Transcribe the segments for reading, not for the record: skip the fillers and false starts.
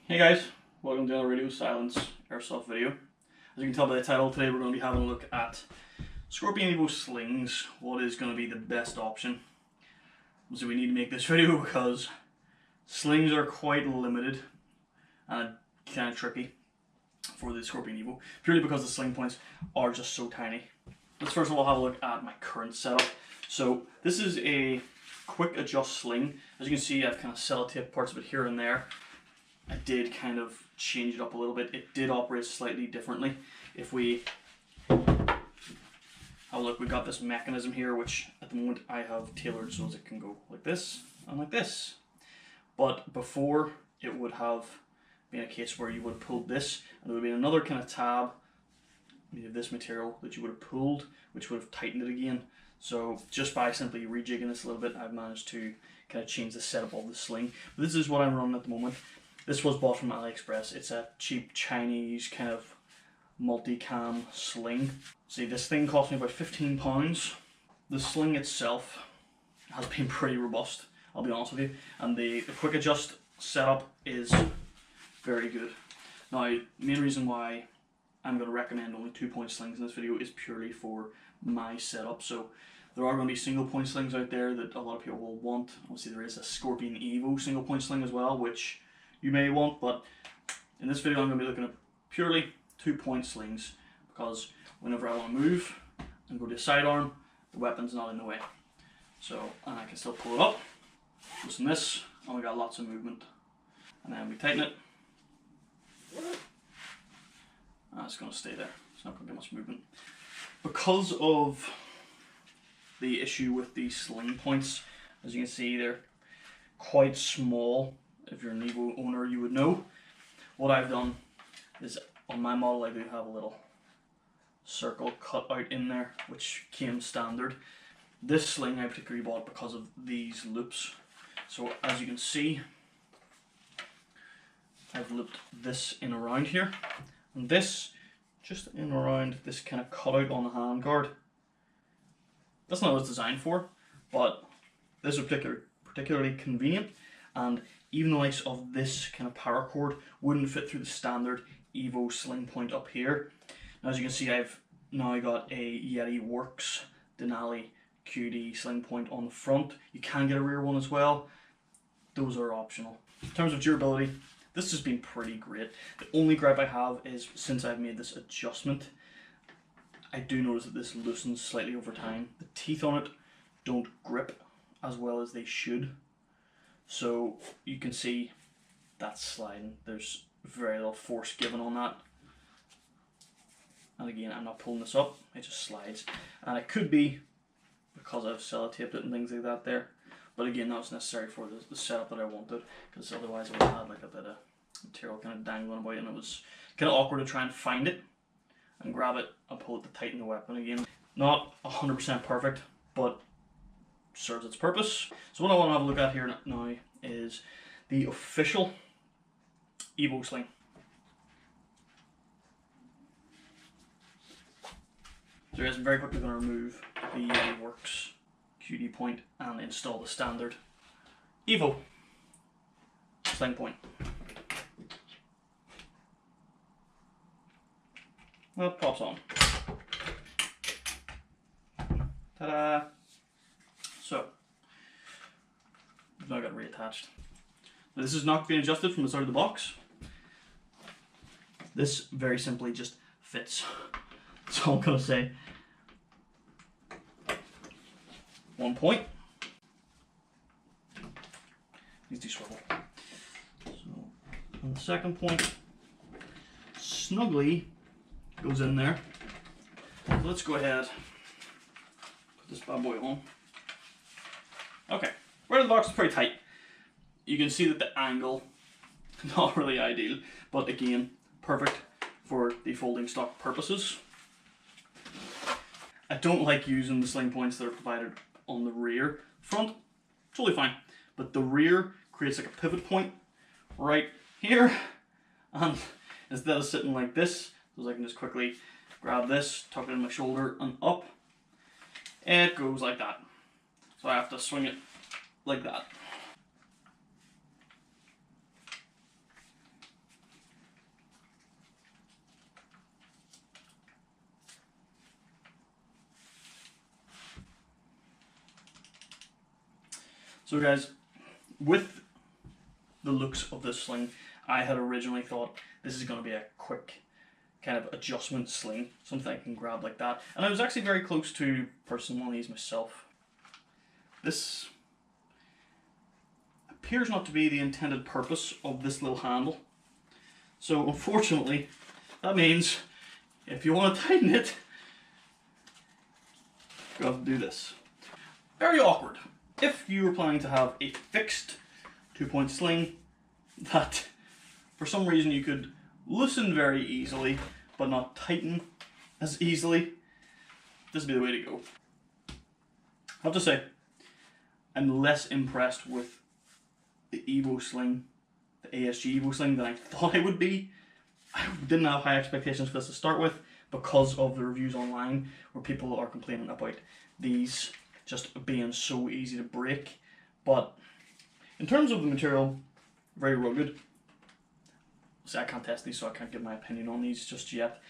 Hey guys, welcome to another Radio Silence Airsoft video. As you can tell by the title, today we're going to be having a look at Scorpion Evo slings, what is going to be the best option. So we need to make this video because slings are quite limited and kind of tricky for the Scorpion Evo, purely because the sling points are just so tiny. Let's first of all have a look at my current setup. So this is a quick adjust sling. As you can see, I've kind of sellotaped parts of it here and there. I did kind of change it up a little bit. It did operate slightly differently. If we have a look, we've got this mechanism here, which at the moment I have tailored so as it can go like this and like this. But before, it would have been a case where you would have pulled this, and there would have been another kind of tab made of this material that you would have pulled, which would have tightened it again. So just by simply rejigging this a little bit, I've managed to kind of change the setup of the sling. But this is what I'm running at the moment. This was bought from AliExpress. It's a cheap Chinese kind of multi-cam sling. See, this thing cost me about £15. The sling itself has been pretty robust, I'll be honest with you. And the quick adjust setup is very good. Now, the main reason why I'm going to recommend only 2-point slings in this video is purely for my setup. So there are going to be single point slings out there that a lot of people will want. Obviously there is a Scorpion Evo single point sling as well, which you may want, but in this video I'm going to be looking at purely 2-point slings because whenever I want to move and go to a sidearm, the weapon's not in the way. So, and I can still pull it up, loosen this, and we got lots of movement. And then we tighten it, and it's going to stay there. It's not going to get much movement. Because of the issue with these sling points, as you can see, they're quite small. If you're an Evo owner, you would know. What I've done is, on my model, I do have a little circle cut out in there, which came standard. This sling I particularly bought because of these loops. So as you can see, I've looped this in around here, and this just in around this kind of cutout on the handguard. That's not what it's designed for, but this is particularly convenient, and even the likes of this kind of paracord wouldn't fit through the standard Evo sling point up here. Now, as you can see, I've now got a Vx Denali QD sling point on the front. You can get a rear one as well. Those are optional. In terms of durability, this has been pretty great. The only gripe I have is, since I've made this adjustment, I do notice that this loosens slightly over time. The teeth on it don't grip as well as they should. So you can see that's sliding. There's very little force given on that. And again, I'm not pulling this up, it just slides. And it could be because I've sellotaped it and things like that there. But again, that was necessary for the setup that I wanted, because otherwise I would have had like a bit of material kind of dangling about, and it was kind of awkward to try and find it and grab it and pull it to tighten the weapon again. Not 100% perfect, but serves its purpose. So what I want to have a look at here now is the official Evo sling. So guys, I'm very quickly going to remove the Vx QD point and install the standard Evo sling point. Well, it pops on. Ta-da! So, I've now got it reattached. Now, this is not being adjusted from the side of the box. This very simply just fits. That's all I'm going to say. 1 point. Needs to swivel. So, on the second point, snugly goes in there. So let's go ahead, put this bad boy on. Okay, right in the box is pretty tight. You can see that the angle, not really ideal, but again, perfect for the folding stock purposes. I don't like using the sling points that are provided on the rear. Front, totally fine, but the rear creates like a pivot point right here, and instead of sitting like this, so I can just quickly grab this, tuck it in my shoulder and up, it goes like that. So I have to swing it like that. So guys, with the looks of this sling, I had originally thought this is going to be a quick kind of adjustment sling, something I can grab like that. And I was actually very close to purchasing one of these myself. This appears not to be the intended purpose of this little handle. So unfortunately, that means if you want to tighten it, you have to do this. Very awkward. If you were planning to have a fixed 2-point sling that for some reason you could loosen very easily but not tighten as easily, this would be the way to go. I have to say, I'm less impressed with the Evo sling, the ASG Evo sling, than I thought I would be. I didn't have high expectations for this to start with because of the reviews online where people are complaining about these just being so easy to break. But in terms of the material, very rugged. See, I can't test these, so I can't give my opinion on these just yet.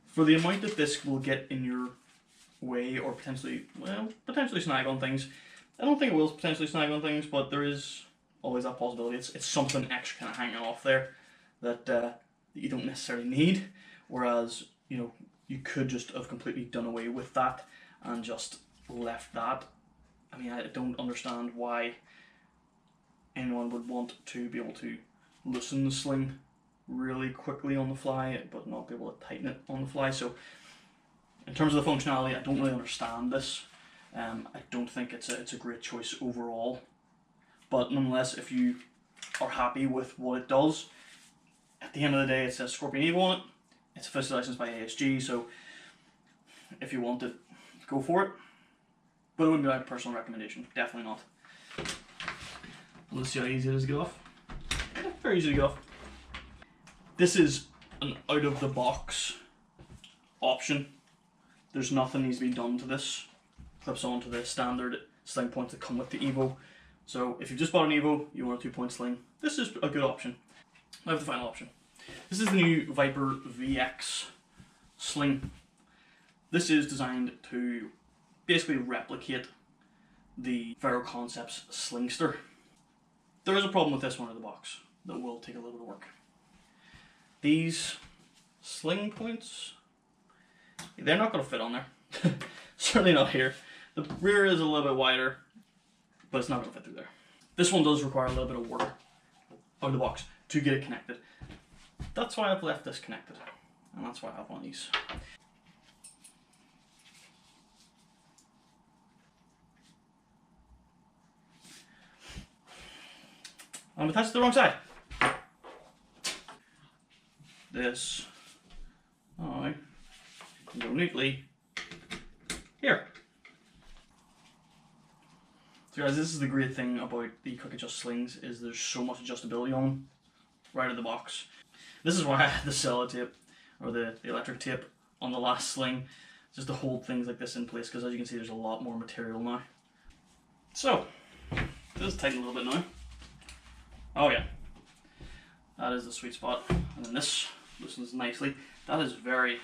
For the amount that this will get in your way or potentially snag on things, I don't think it will potentially snag on things, but there is always that possibility. It's something extra kind of hanging off there that you don't necessarily need, whereas you could just have completely done away with that and just left that. I mean, I don't understand why anyone would want to be able to loosen the sling really quickly on the fly but not be able to tighten it on the fly. So in terms of the functionality, I don't really understand this. I don't think it's a great choice overall, but nonetheless, if you are happy with what it does, at the end of the day it says Scorpion Evo on it. It's officially licensed by ASG, so if you want it, go for it, but it wouldn't be my personal recommendation, definitely not. Let's see how easy it is to get off. Yeah, very easy to get off. This is an out of the box option. There's nothing needs to be done to this. Clips onto the standard sling points that come with the Evo. So if you've just bought an Evo, you want a 2-point sling, this is a good option. I have the final option. This is the new Viper Vx Sling. This is designed to basically replicate the Vero Concepts Slingster. There is a problem with this one in the box that will take a little bit of work. These sling points, they're not going to fit on there. Certainly not here. The rear is a little bit wider, but it's not going to fit through there. This one does require a little bit of work out of the box to get it connected. That's why I've left this connected, and that's why I have one of these. I'm attached to the wrong side. This can go neatly here. So guys, this is the great thing about the quick adjust slings, is there's so much adjustability on them right out of the box. This is why I had the sellotape or the electric tape on the last sling, just to hold things like this in place, because as you can see there's a lot more material now. So, this is tighten a little bit now. Oh yeah, that is the sweet spot. And then this loosens nicely. That is very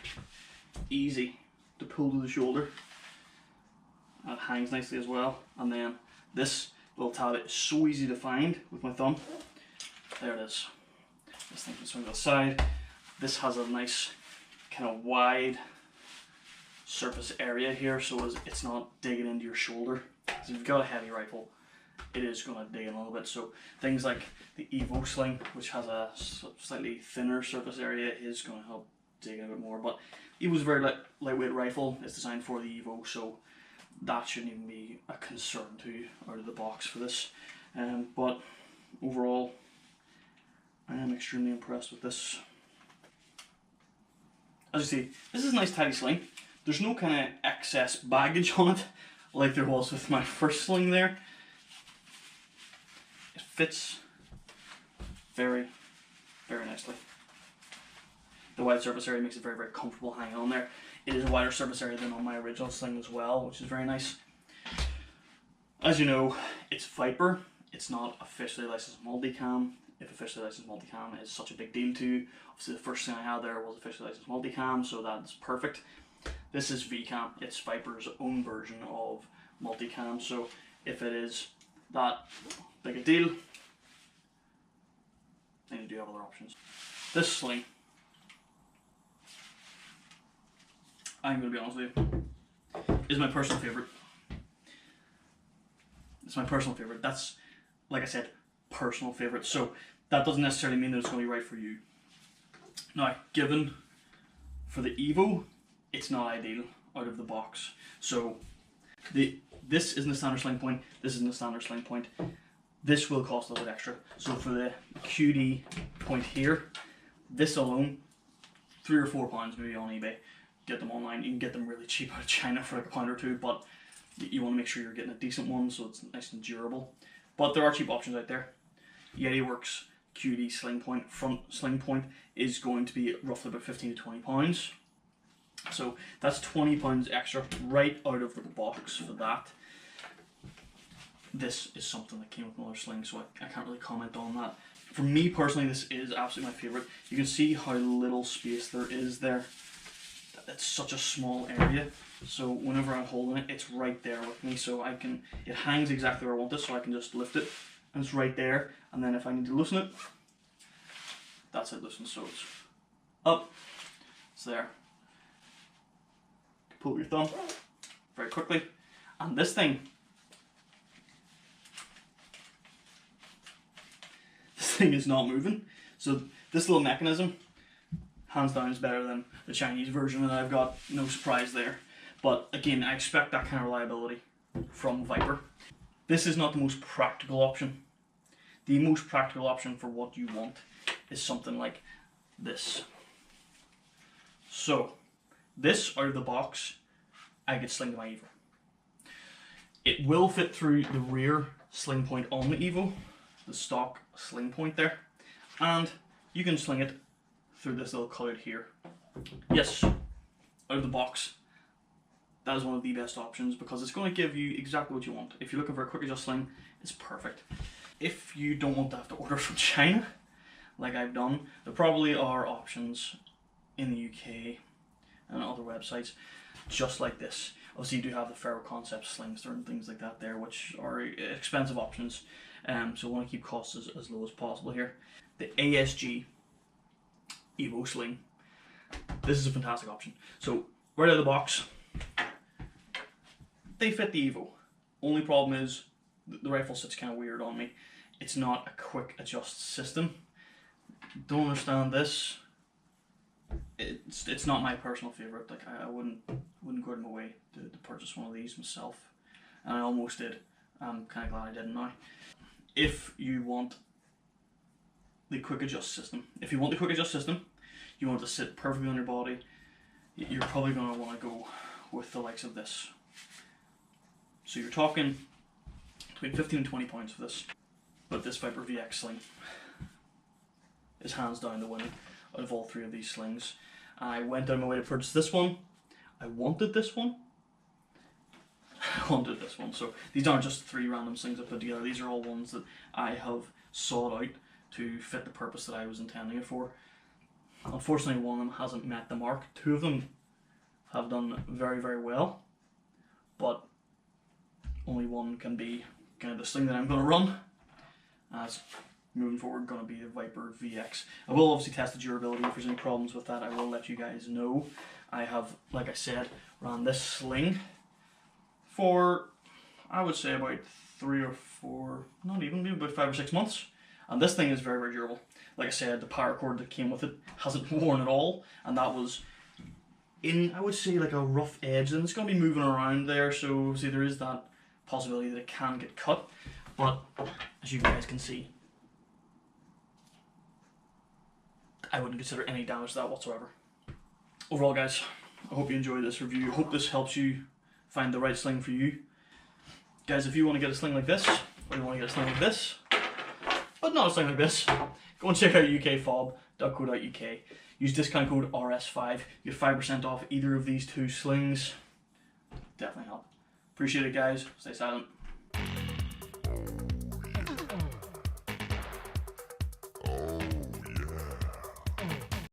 easy to pull to the shoulder. That hangs nicely as well. And then this little tab is so easy to find with my thumb. There it is. This thing can swing to the side. This has a nice kind of wide surface area here, so it's not digging into your shoulder. So if you've got a heavy rifle, it is going to dig in a little bit. So things like the Evo sling, which has a slightly thinner surface area, is going to help dig in a bit more. But Evo's a very lightweight rifle. It's designed for the Evo, so that shouldn't even be a concern to you out of the box for this. But overall, I am extremely impressed with this. As you see, this is a nice tidy sling. There's no kind of excess baggage on it like there was with my first sling there. It fits very, very nicely. The wide surface area makes it very, very comfortable hanging on there. It is a wider surface area than on my original sling as well, which is very nice. As you know, it's Viper. It's not officially licensed multicam. If officially licensed multicam is such a big deal to you, obviously the first thing I had there was officially licensed multicam, so that's perfect. This is VCam. It's Viper's own version of multicam, so if it is that big a deal, then you do have other options. This sling, I'm going to be honest with you, is my personal favourite. It's my personal favourite. That's, like I said, personal favourite. So that doesn't necessarily mean that it's going to be right for you. Now, given for the Evo, it's not ideal out of the box. So this isn't a standard sling point. This isn't a standard sling point. This will cost a little bit extra. So for the QD point here, this alone, £3 or £4 maybe on eBay. Get them online. You can get them really cheap out of China for like £1 or £2, but you want to make sure you're getting a decent one so it's nice and durable. But there are cheap options out there. YetiWorks QD sling point, front sling point, is going to be roughly about £15 to £20. So that's £20 extra right out of the box for that. This is something that came with another sling, so I can't really comment on that. For me personally, this is absolutely my favourite. You can see how little space there is there. It's such a small area, so whenever I'm holding it, it's right there with me, so I can, it hangs exactly where I want it, so I can just lift it, and it's right there, and then if I need to loosen it, that's it loosened, so it's up, it's there. Pull with your thumb very quickly, and this thing is not moving, so this little mechanism hands down is better than the Chinese version that I've got, no surprise there. But again, I expect that kind of reliability from Viper. This is not the most practical option. The most practical option for what you want is something like this. So this out of the box, I could sling to my Evo. It will fit through the rear sling point on the Evo, the stock sling point there, and you can sling it through this little cutout here. Yes, out of the box, that is one of the best options because it's going to give you exactly what you want. If you're looking for a quick adjust sling, it's perfect. If you don't want to have to order from China, like I've done, there probably are options in the UK and other websites just like this. Obviously you do have the Ferro Concept slings and things like that there, which are expensive options, so we want to keep costs as low as possible here. The ASG Evo sling, this is a fantastic option. So right out of the box, they fit the Evo. Only problem is the rifle sits kind of weird on me. It's not a quick adjust system. Don't understand this. It's not my personal favorite. Like I wouldn't go out of my way to purchase one of these myself, and I almost did. I'm kind of glad I didn't now. If you want the quick adjust system, you want it to sit perfectly on your body, you're probably going to want to go with the likes of this. So you're talking between 15 and 20 pounds for this, but this Viper Vx Sling is hands down the winner out of all three of these slings. I went out of my way to purchase this one. I wanted this one. So these aren't just three random slings I put together. These are all ones that I have sought out to fit the purpose that I was intending it for. Unfortunately, one of them hasn't met the mark. Two of them have done very, very well, but only one can be kind of the sling that I'm going to run. As moving forward, going to be the Viper VX. I will obviously test the durability. If there's any problems with that, I will let you guys know. I have, like I said, ran this sling for, I would say, about 3 or 4, not even, maybe about 5 or 6 months. And this thing is very, very durable. Like I said, the paracord that came with it hasn't worn at all, and that was in, I would say, like a rough edge, and it's going to be moving around there, so see, there is that possibility that it can get cut, but as you guys can see, I wouldn't consider any damage to that whatsoever. Overall, guys, I hope you enjoyed this review. I hope this helps you find the right sling for you. Guys, if you want to get a sling like this, or you want to get a sling like this, but not a sling like this, go and check out ukfob.co.uk. Use discount code RS5. You get 5% off either of these two slings. Definitely help. Appreciate it, guys. Stay silent.